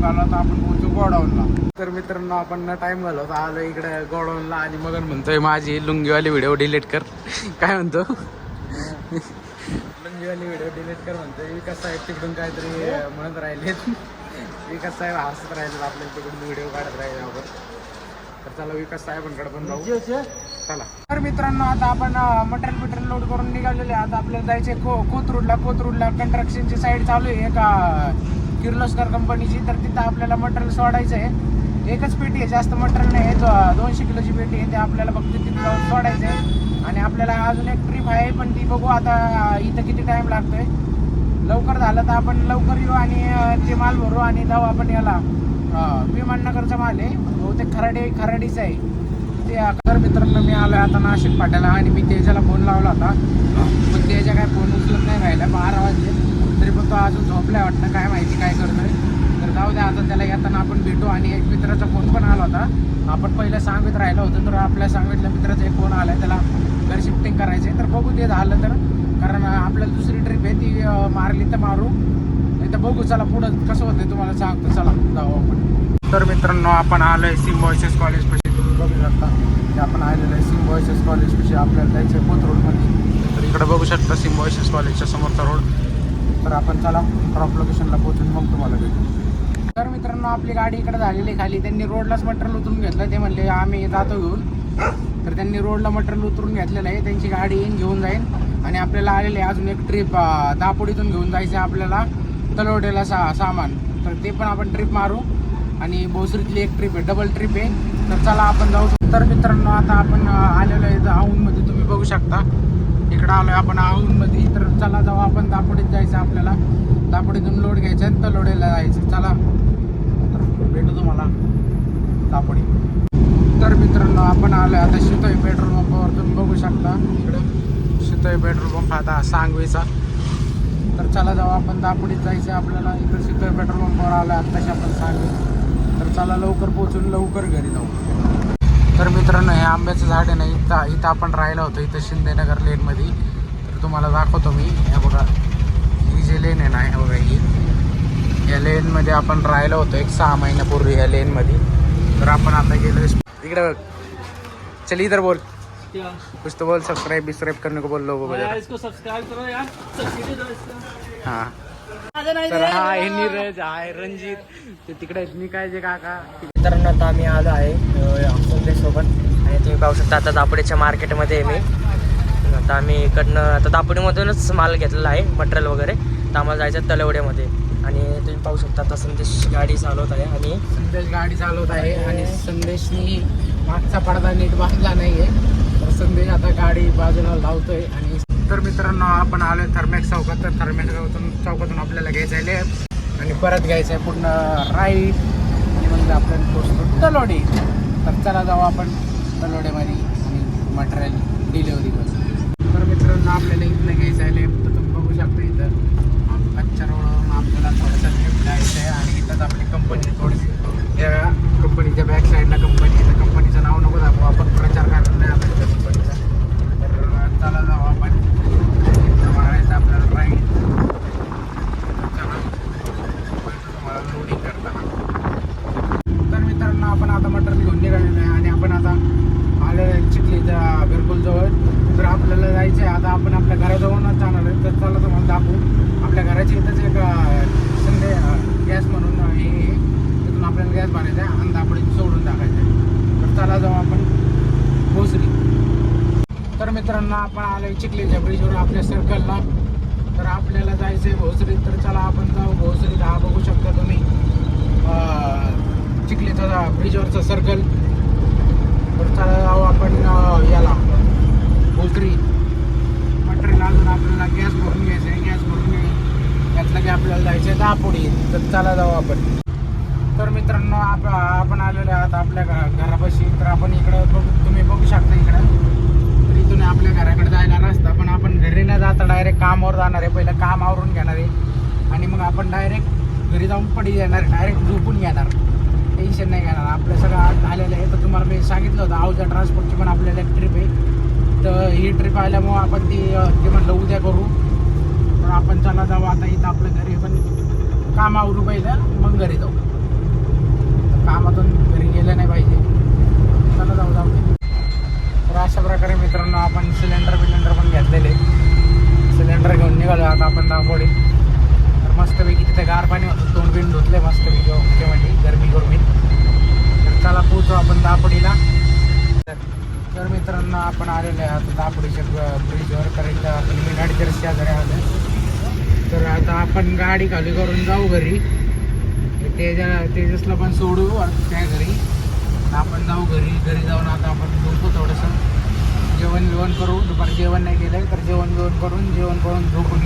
Time घालवता आपण पोहोचू गोडाऊनला. तर मित्रांनो आपण टाइम घालवता आलो इकडे गोडाऊनला आणि मग म्हणतोय माझी लुंगीवाली व्हिडिओ डिलीट कर. काय म्हणतो लुंगीवाली व्हिडिओ डिलीट कर म्हणतोय. विकास साहेब तिकडून काहीतरी म्हणत राहिलेत. विकास साहेब हसत राहिले आपल्याला तिकडून व्हिडिओ काढत राहिले. तर चला विकास साहेबांकडे पण जाऊ. चला तर मित्रांनो आता आपण मटेरियल लोड करून निघालेले. आता आपल्याला जायचे कोथरूडला कंस्ट्रक्शनची साईड चालू आहे एका किर्लोस्कर कंपनीची. तर तिथं आपल्याला मटेरियल सोडायचं आहे. एकच पेटी आहे, जास्त मटेरियल नाही आहे. 200 किलोची पेटी आहे. ते आपल्याला फक्त तिथं जाऊन सोडायचं आहे. आणि आपल्याला अजून एक ट्रिप आहे पण ती बघू आता इथं किती टाइम लागतोय. लवकर झालं तर आपण लवकर येऊ आणि ते माल भरू आणि जाऊ आपण याला विमाननगरचा माल आहे बहुतेक खराडीचा आहे ते. तर मित्रांनो मी आलो आता नाशिक फाट्याला आणि मी तेजाला फोन लावला होता पण तेजा काय फोन उचलत नाही राहिला. 12 वाजले तरी पण तो अजून झोपलाय वाटतं, काय माहिती काय करतोय. तर जाऊ द्या आता त्याला येताना आपण भेटू. आणि एक मित्राचा फोन पण आला होता. आपण पहिलं सांगत राहिलं होतं तर आपल्या सांगितलं मित्राचा एक फोन आला त्याला घर शिफ्टिंग करायचं आहे. तर बघू ते झालं तर, कारण आपल्याला दुसरी ट्रिप आहे ती मारली तर मारू नाही तर बघू. चला पुढं कसं होतं तुम्हाला सांगतो. चला जाऊ आपण. तर मित्रांनो आपण आलो आहे सिम्बॉयसेस कॉलेज पाशी. तुम्ही बघू शकता की आपण आलेलो आहे सिम्बॉयसेस कॉलेज पाशी. आपल्याला जायचं आहे कोथरूडमध्ये. तर इकडे बघू शकता सिम्बॉयसेस कॉलेजच्या समोरचा रोड. तर आपण चला ड्रॉप लोकेशनला पोहोचून मग तुम्हाला भेटू. तर मित्रांनो आपली गाडी इकडे झालेली खाली. त्यांनी रोडलाच मटेरियल उतरून घेतलं. ते म्हणले आम्ही जातो घेऊन. तर त्यांनी रोडला मटेरियल उतरून घेतलेलं आहे. त्यांची गाडी येऊन घेऊन जाईल. आणि आपल्याला आलेले अजून एक ट्रिप दापोडीतून घेऊन जायचं आहे आपल्याला तलवडेला सामान. तर ते पण आपण ट्रिप मारू. आणि भोसरीतली एक ट्रिप आहे, डबल ट्रिप आहे. तर चला आपण जाऊ. तर मित्रांनो आता आपण आलेलो आहे औंधमध्ये. तुम्ही बघू शकता इकडं आलो आहे आपण औंधमध्ये. तर चला जाऊ आपण दापोडीत जायचं आपल्याला. दापोडीतून लोड घ्यायचं आहे तलवडेला जायचं. चला तर भेटू तुम्हाला दापोडी. तर मित्रांनो आपण आलो आहे आता शितोई पेट्रोल पंपावर. तुम्ही बघू शकता इकडं शितोई पेट्रोल पंप आता सांगवीचा. तर चला जाऊ आपण दापोडीत जायचं आपल्याला. इकडं शितोई पेट्रोल पंपावर आलो आहे आत्ताशी आपण सांगवी. तर चला लवकर पोहोचून लवकर घरी जाऊ. तर मित्रांनो हे आंब्याचं झाड आहे ना इथं आपण राहिलं होतं इथं शिंदेनगर लेनमध्ये. तर तुम्हाला दाखवतो मी. हे बघा ही जे लेन आहे ना हे बघा ही या लेनमध्ये आपण राहिलं होतं एक 6 महिन्यापूर्वी या लेनमध्ये. तर आपण आता गेलो इकडे बघ. चल इधर बोल कुछ तो बोल. सब्सक्राइब करने को बोल लोगों को. इसको सब्सक्राइब करो यार. हां तर हा हे नीरज आहे रणजित ते तिकडे मी काय जे काका. मित्रांनो आता आम्ही आलो आहे सोबत आणि तुम्ही पाहू शकता आता दापोडीच्या मार्केटमध्ये आहे मी. आता आम्ही इकडनं आता दापोडीमधूनच माल घेतलेला आहे मटेरियल वगैरे. तर आम्हाला जायचं तलवड्यामध्ये. आणि तुम्ही पाहू शकता आता संदेश गाडी चालवत आहे आणि संदेश गाडी चालवत आहे. आणि संदेशनी मागचा पडदा नीट बांधला नाही आहे. तर संदेश आता गाडी बाजूला लावतोय. आणि तर मित्रांनो आपण आलो आहे थर्मॅक्स चौकात. तर थर्मॅक्स चौकातून आपल्याला घ्यायचं आहे लेफ्ट आणि परत घ्यायचं आहे पूर्ण राईट. आणि म्हणजे आपल्याला पोचतो तलवडी. तर चला जाऊ आपण तलवड्यामध्ये आणि मटेरियल डिलिव्हरी करू. तर मित्रांनो आपल्याला इथलं घ्यायचं आहे लेफ्ट. तर तुम्ही बघू शकता इथं कच्च्या रोडवरून आपल्याला थोडंसं लेफ्ट जायचं आहे. आणि इथंच आपली कंपनी थोडीशी या कंपनीच्या बॅक साईडला कंपनी. तर कंपनीचं नाव नको दाखवू आपण, प्रचार करायला नाही आपल्या कंपनीचा. तर चला जाऊ आपण मारायचं आपल्याला राईट. तुम्हाला लोडिंग करताना. तर मित्रांनो आपण आता मटेरियल घेऊन निघालेलं आहे आणि आपण आता आलेलं चिखलीच्या घरकुलजवळ. तर आपल्याला जायचं आहे आता आपण आपल्या घराजवळूनच जाणार आहे. तर चला तुम्हाला दाखवू. आपल्या घराच्या इथंच एक संडे गॅस म्हणून हे तिथून आपल्याला गॅस भरायचा आहे आणि दापोडी सोडून टाकायचं आहे. तर चला जाऊ आपण भोसरी. तर मित्रांनो आपण आलो आहे चिखलीच्या ब्रिजवर आपल्या सर्कलला. तर आपल्याला जायचं आहे भोसरी. तर चला आपण जाऊ भोसरीत. हा बघू शकता तुम्ही चिखलीचा ब्रिजवरचा सर्कल. तर चला जाऊ आपण याला भोसरी. मटेरियल अजून आपल्याला गॅस भरून घ्यायचं आहे. गॅस भरून घ्यायचं की आपल्याला जायचं आहे दापोडी. तर चला जाऊ आपण. तर मित्रांनो आपण आलेलो आहात आपल्या घरापाशी. तर आपण इकडं तुम्ही बघू शकता इकडं. तर इथून आपल्या घराकडे जायला रस्ता. पण आपण घरी न जाता डायरेक्ट कामावर जाणार आहे. पहिलं काम आवरून घेणार आहे आणि मग आपण डायरेक्ट घरी जाऊन पडी येणार. डायरेक्ट झोपून घेणार. टेन्शन नाही घेणार. आपलं सगळं आज झालेलं आहे. तर तुम्हाला मी सांगितलं होतं आऊजा ट्रान्सपोर्टची पण आपल्याला एक ट्रिप आहे. तर ही ट्रिप आल्यामुळं आपण ती म्हणलं उद्या करू. तर आपण चला जाऊ आता. इथं आपलं घरी पण काम आवरू पहिलं मग घरी जाऊ. मस्तपैकी तिथे गार पाणी होतं, तोंड बिंड धुतले मस्तपैकी ओके म्हणजे गरमी. तर चला पोहोचू आपण दापोलीला. तर मित्रांनो आपण आलेलो आहे आता दापोलीच्या ब्रिजवर, कारण आपण मी गाडीच्या शेजारी आलो. तर आता आपण गाडी खाली करून जाऊ घरी, तेजसला पण सोडू त्या घरी. आपण जाऊ घरी जाऊन आता आपण झोपू थोडंसं, जेवण करू. दुपारी जेवण नाही केलं तर जेवण करून झोपून